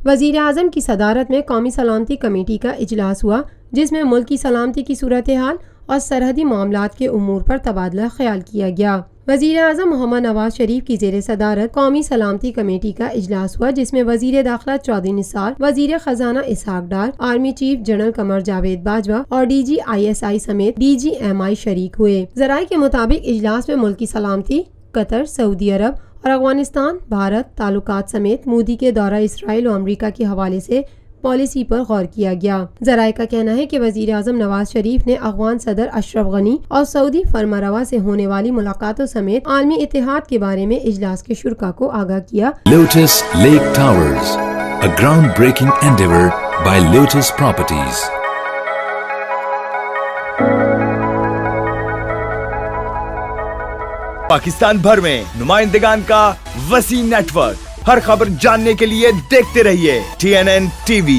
وزیر اعظم کی صدارت میں قومی سلامتی کمیٹی کا اجلاس ہوا، جس میں ملک کی سلامتی کی صورتحال اور سرحدی معاملات کے امور پر تبادلہ خیال کیا گیا۔ وزیر اعظم محمد نواز شریف کی زیر صدارت قومی سلامتی کمیٹی کا اجلاس ہوا، جس میں وزیر داخلہ چودھری نثار، وزیر خزانہ Ishaq Dar, army chief general Qamar Javed Bajwa اور DGISI سمیت DGMI شریک ہوئے۔ ذرائع کے مطابق اجلاس میں ملک کی سلامتی، قطر، سعودی عرب اور افغانستان بھارت تعلقات سمیت مودی کے دورہ اسرائیل و امریکہ کے حوالے سے پالیسی پر غور کیا گیا۔ ذرائع کا کہنا ہے کہ وزیر اعظم نواز شریف نے افغان صدر اشرف غنی اور سعودی فرمانروا سے ہونے والی ملاقاتوں سمیت عالمی اتحاد کے بارے میں اجلاس کے شرکاء کو آگاہ کیا۔ Lotus Lake Towers, a groundbreaking endeavor by Lotus Properties. Pakistan بھر میں نمائندگان کا وسیع نیٹ ورک، ہر خبر جاننے کے لیے دیکھتے رہیے TNN TV۔